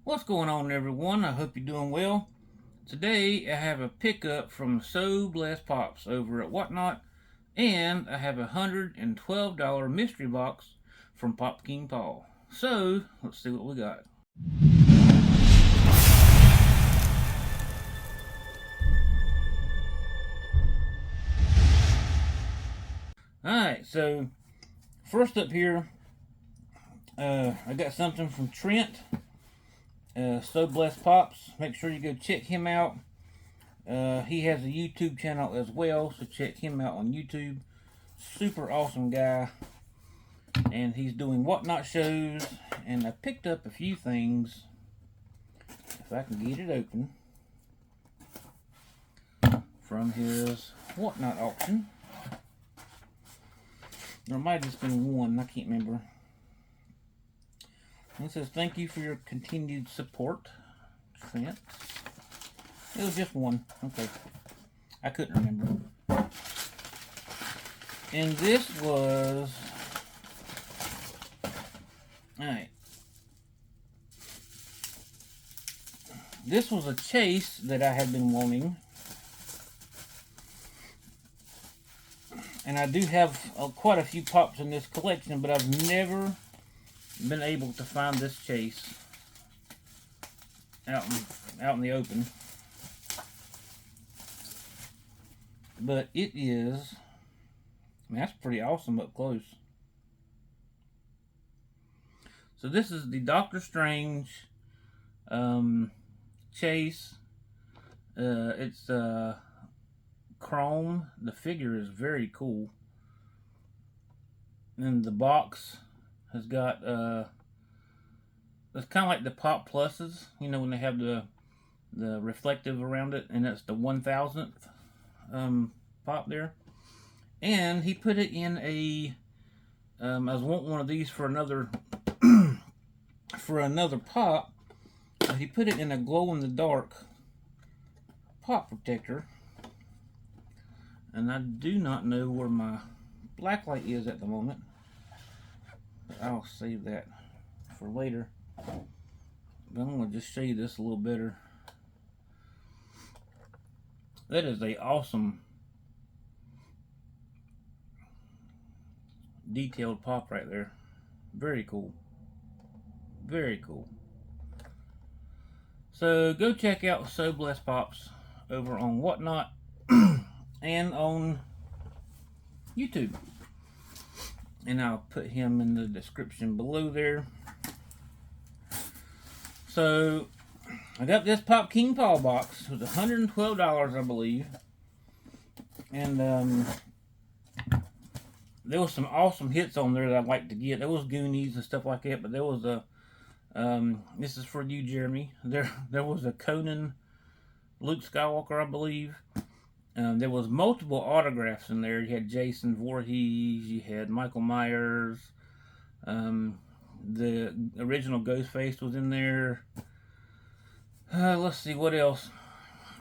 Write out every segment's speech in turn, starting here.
What's going on, everyone? I hope you're doing well. Today I have a pickup from So Blessed Pops over at Whatnot, and I have a $112 mystery box from Pop King Paul. So let's see what we got. Alright, so first up here, I got something from Trent, So Blessed Pops. Make sure you go check him out. He has a YouTube channel as well, so check him out on YouTube. Super awesome guy. And he's doing Whatnot shows. And I picked up a few things. If I can get it open. From his Whatnot auction. There might have just been one, I can't remember. And it says, thank you for your continued support, Trent. It was just one. Okay. I couldn't remember. And this was... Alright. This was a chase that I had been wanting. And I do have quite a few pops in this collection, but I've never been able to find this chase out in the open. But it is, I mean, that's pretty awesome up close. So this is the Doctor Strange chase. It's chrome. The figure is very cool. And the box has got it's kind of like the Pop Pluses, you know, when they have the reflective around it, and it's the 1000th pop there. And he put it in a I was wanting one of these for another for another pop, but he put it in a glow in the dark pop protector. And I do not know where my blacklight is at the moment, but I'll save that for later. But I'm going to just show you this a little better. That is a awesome detailed pop right there. Very cool. Very cool. So go check out So Blessed Pops over on Whatnot and on YouTube. And I'll put him in the description below there. So I got this Pop King Paul box. It was $112, I believe. And there was some awesome hits on there that I'd like to get. There was Goonies and stuff like that, but there was a this is for you, Jeremy. There was a Conan Luke Skywalker, I believe. There was multiple autographs in there. You had Jason Voorhees, you had Michael Myers, the original Ghostface was in there. Let's see, what else?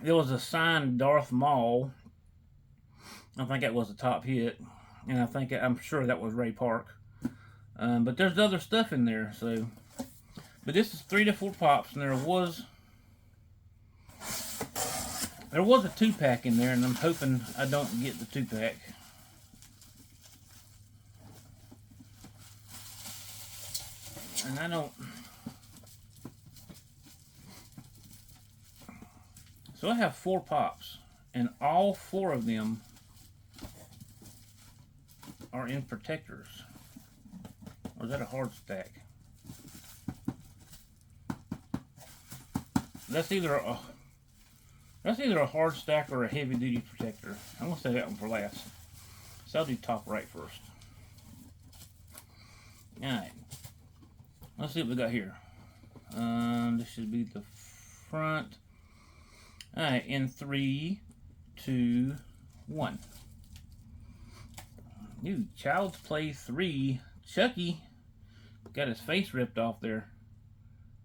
There was a signed Darth Maul. I think that was the top hit. And I'm sure that was Ray Park. But there's other stuff in there, so. But this is 3 to 4 pops, and there was a 2-pack in there, and I'm hoping I don't get the 2-pack. And I don't. So I have 4 pops, and all 4 of them are in protectors. Or is that a hard stack? That's either a hard stack or a heavy duty protector. I'm gonna say that one for last. So I'll do top right first. Alright. Let's see what we got here. This should be the front. Alright, in 3, 2, 1. New Child's Play 3. Chucky got his face ripped off there.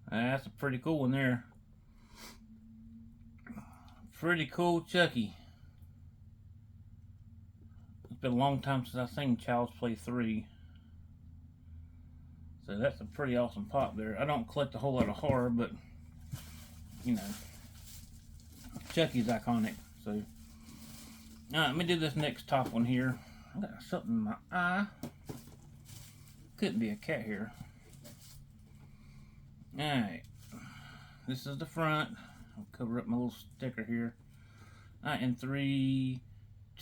That's a pretty cool one there. Pretty cool Chucky. It's been a long time since I've seen Child's Play 3. So that's a pretty awesome pop there. I don't collect a whole lot of horror, but you know, Chucky's iconic. So, all right, let me do this next top one here. I got something in my eye. Couldn't be a cat here. All right, this is the front. I'll cover up my little sticker here. All right, in 3,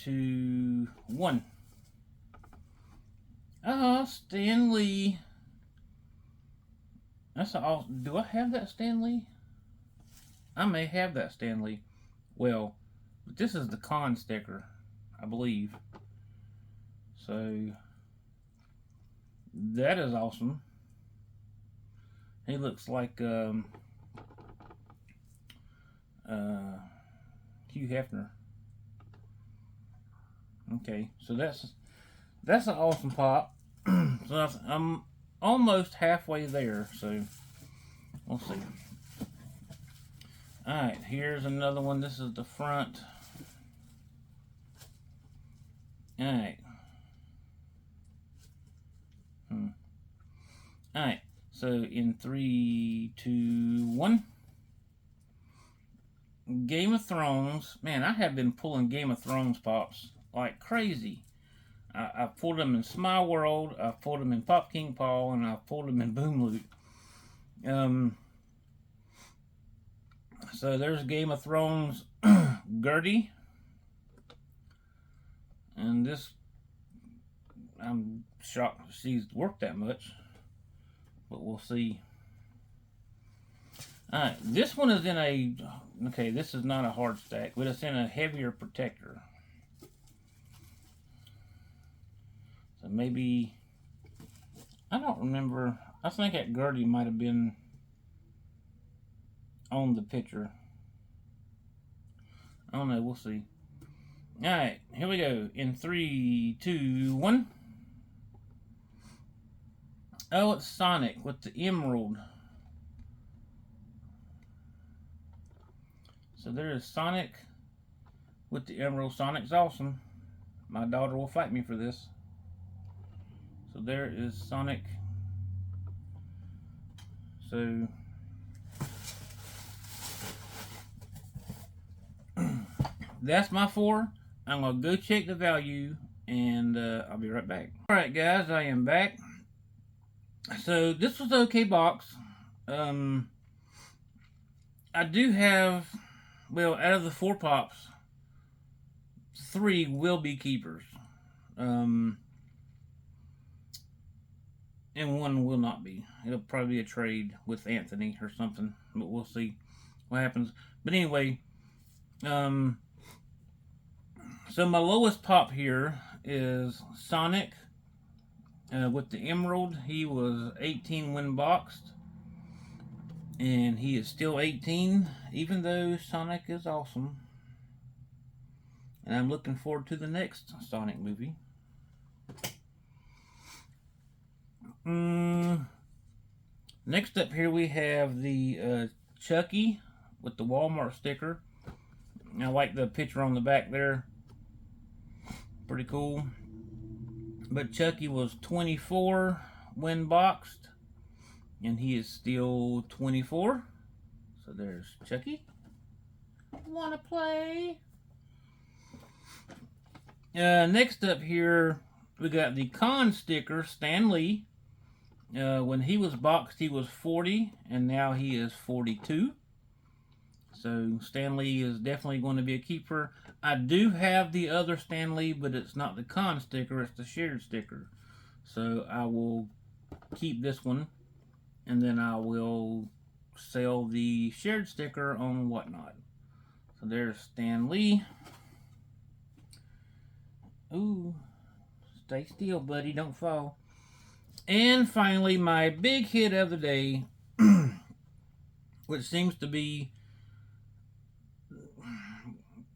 2, 1. Oh, Stan Lee. That's all. Do I have that Stan Lee? I may have that Stan Lee. Well, this is the con sticker, I believe. So that is awesome. He looks like Hugh Hefner. Okay, so that's an awesome pop. So I'm almost halfway there, so we'll see. Alright, here's another one. This is the front. Alright. Alright, so in 3, 2, 1. Game of Thrones. Man, I have been pulling Game of Thrones pops like crazy. I've pulled them in Smile World, I've pulled them in Pop King Paul, and I've pulled them in Boom Loot. So there's Game of Thrones Gertie. And this, I'm shocked she's worked that much, but we'll see. Alright, this one is in a, okay, this is not a hard stack, but it's in a heavier protector. So maybe, I don't remember, I think that Gertie might have been on the picture. I don't know, we'll see. Alright, here we go. In 3, 2, 1. Oh, it's Sonic with the emerald. So there is Sonic with the emerald. Sonic's awesome. My daughter will fight me for this. So there is Sonic. So that's my 4. I'm going to go check the value, and I'll be right back. Alright guys, I am back. So this was an okay box. I do have, well, out of the 4 pops, 3 will be keepers. And 1 will not be. It'll probably be a trade with Anthony or something, but we'll see what happens. But anyway, so my lowest pop here is Sonic with the emerald. He was 18 when boxed, and he is still 18, even though Sonic is awesome. And I'm looking forward to the next Sonic movie. Next up here we have the Chucky with the Walmart sticker. I like the picture on the back there. Pretty cool. But Chucky was 24 when boxed, and he is still 24. So there's Chucky. Wanna play? Next up here, we got the con sticker, Stan Lee. When he was boxed, he was 40, and now he is 42. So Stan Lee is definitely going to be a keeper. I do have the other Stan Lee, but it's not the con sticker, it's the shared sticker. So I will keep this one, and then I will sell the shared sticker on Whatnot. So there's Stan Lee. Ooh, stay still, buddy, don't fall. And finally, my big hit of the day, which seems to be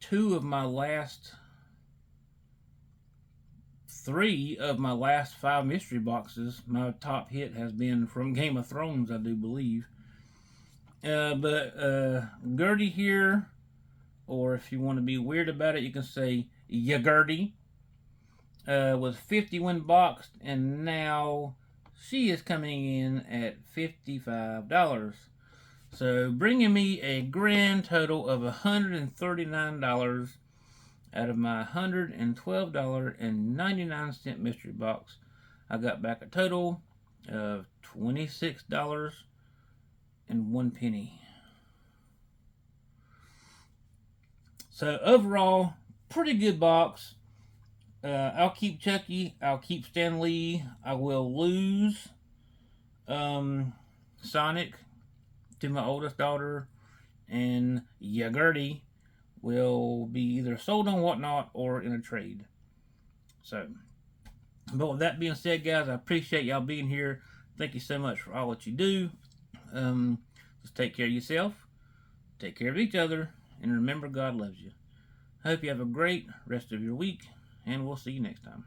3 of my last 5 mystery boxes. My top hit has been from Game of Thrones, I do believe. But Gertie here, or if you want to be weird about it, you can say ya Gertie, was 50 when boxed, and now she is coming in at $55. So bringing me a grand total of $139 out of my $112.99 mystery box. I got back a total of $26.01. So overall, pretty good box. I'll keep Chucky. I'll keep Stan Lee. I will lose Sonic to my oldest daughter, and Yagurty will be either sold on Whatnot or in a trade. So, but with that being said, guys, I appreciate y'all being here. Thank you so much for all that you do. Just take care of yourself, take care of each other, and remember God loves you. I hope you have a great rest of your week, and we'll see you next time.